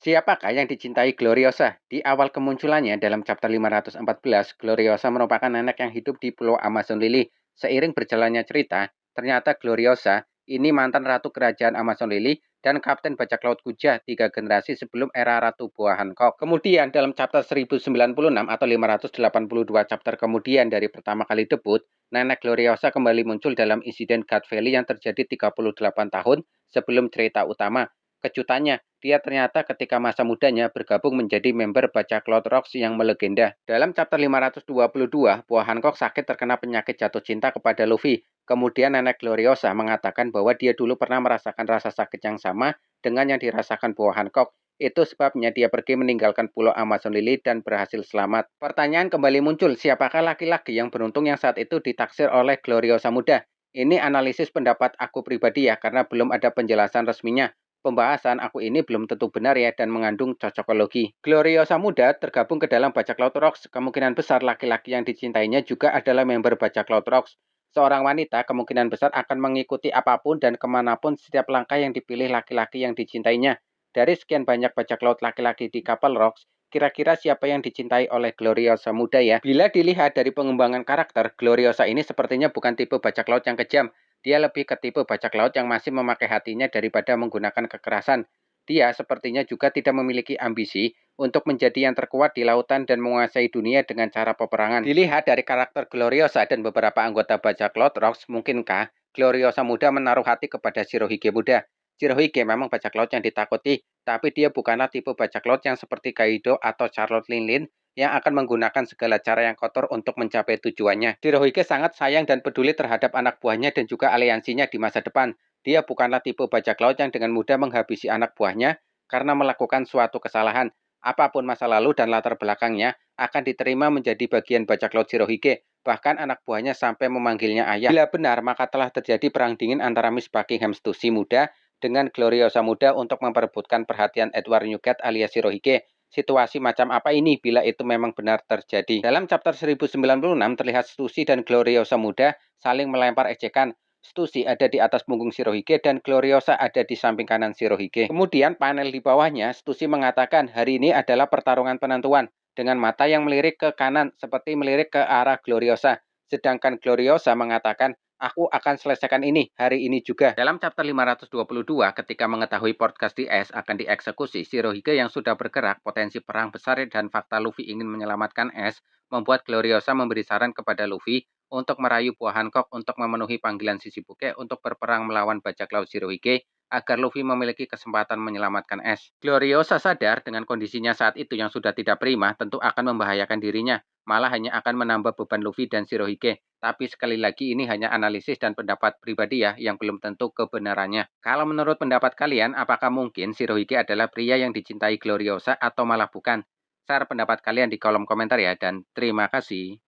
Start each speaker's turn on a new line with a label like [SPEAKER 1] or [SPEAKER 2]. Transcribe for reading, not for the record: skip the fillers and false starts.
[SPEAKER 1] Siapakah yang dicintai Gloriosa? Di awal kemunculannya dalam chapter 514, Gloriosa merupakan nenek yang hidup di Pulau Amazon Lily. Seiring berjalannya cerita, ternyata Gloriosa ini mantan ratu kerajaan Amazon Lily dan kapten bajak laut Kuja 3 generasi sebelum era Ratu Buah Hancock. Kemudian dalam chapter 1096 atau 582 chapter kemudian dari pertama kali debut, nenek Gloriosa kembali muncul dalam insiden God Valley yang terjadi 38 tahun sebelum cerita utama. Kejutannya, dia ternyata ketika masa mudanya bergabung menjadi member bajak laut Rocks yang melegenda. Dalam chapter 522, Buah Hancock sakit terkena penyakit jatuh cinta kepada Luffy. Kemudian nenek Gloriosa mengatakan bahwa dia dulu pernah merasakan rasa sakit yang sama dengan yang dirasakan Buah Hancock. Itu sebabnya dia pergi meninggalkan pulau Amazon Lily dan berhasil selamat. Pertanyaan kembali muncul, siapakah laki-laki yang beruntung yang saat itu ditaksir oleh Gloriosa muda? Ini analisis pendapat aku pribadi ya, karena belum ada penjelasan resminya. Pembahasan aku ini belum tentu benar ya dan mengandung cocokologi. Gloriosa muda tergabung ke dalam bajak laut Rocks. Kemungkinan besar laki-laki yang dicintainya juga adalah member bajak laut Rocks. Seorang wanita kemungkinan besar akan mengikuti apapun dan kemanapun setiap langkah yang dipilih laki-laki yang dicintainya. Dari sekian banyak bajak laut laki-laki di kapal Rocks, kira-kira siapa yang dicintai oleh Gloriosa muda ya? Bila dilihat dari pengembangan karakter, Gloriosa ini sepertinya bukan tipe bajak laut yang kejam. Dia lebih ke tipe bajak laut yang masih memakai hatinya daripada menggunakan kekerasan. Dia sepertinya juga tidak memiliki ambisi untuk menjadi yang terkuat di lautan dan menguasai dunia dengan cara peperangan. Dilihat dari karakter Gloriosa dan beberapa anggota bajak laut Rocks, mungkinkah Gloriosa muda menaruh hati kepada Shirohige muda? Shirohige memang bajak laut yang ditakuti, tapi dia bukanlah tipe bajak laut yang seperti Kaido atau Charlotte Linlin yang akan menggunakan segala cara yang kotor untuk mencapai tujuannya. Shirohige sangat sayang dan peduli terhadap anak buahnya dan juga aliansinya di masa depan. Dia bukanlah tipe bajak laut yang dengan mudah menghabisi anak buahnya karena melakukan suatu kesalahan. Apapun masa lalu dan latar belakangnya akan diterima menjadi bagian bajak laut Shirohige. Bahkan anak buahnya sampai memanggilnya ayah. Bila benar, maka telah terjadi perang dingin antara Miss Buckingham Stussy muda dengan Gloriosa muda untuk memperebutkan perhatian Edward Newgate alias Shirohige. Situasi macam apa ini bila itu memang benar terjadi? Dalam chapter 1096 terlihat Stussy dan Gloriosa muda saling melempar ejekan. Stussy ada di atas punggung Shirohige dan Gloriosa ada di samping kanan Shirohige. Kemudian panel di bawahnya, Stussy mengatakan hari ini adalah pertarungan penentuan dengan mata yang melirik ke kanan seperti melirik ke arah Gloriosa. Sedangkan Gloriosa mengatakan, aku akan selesaikan ini hari ini juga. Dalam chapter 522, ketika mengetahui podcast di es akan dieksekusi, Shirohige yang sudah bergerak, potensi perang besar dan fakta Luffy ingin menyelamatkan es, membuat Gloriosa memberi saran kepada Luffy untuk merayu Buah Hancock untuk memenuhi panggilan Shichibuke untuk berperang melawan bajak laut Shirohige agar Luffy memiliki kesempatan menyelamatkan es. Gloriosa sadar dengan kondisinya saat itu yang sudah tidak prima tentu akan membahayakan dirinya, malah hanya akan menambah beban Luffy dan Shirohige. Tapi sekali lagi ini hanya analisis dan pendapat pribadi ya yang belum tentu kebenarannya. Kalau menurut pendapat kalian, apakah mungkin Shirohige adalah pria yang dicintai Gloriosa atau malah bukan? Share pendapat kalian di kolom komentar ya dan terima kasih.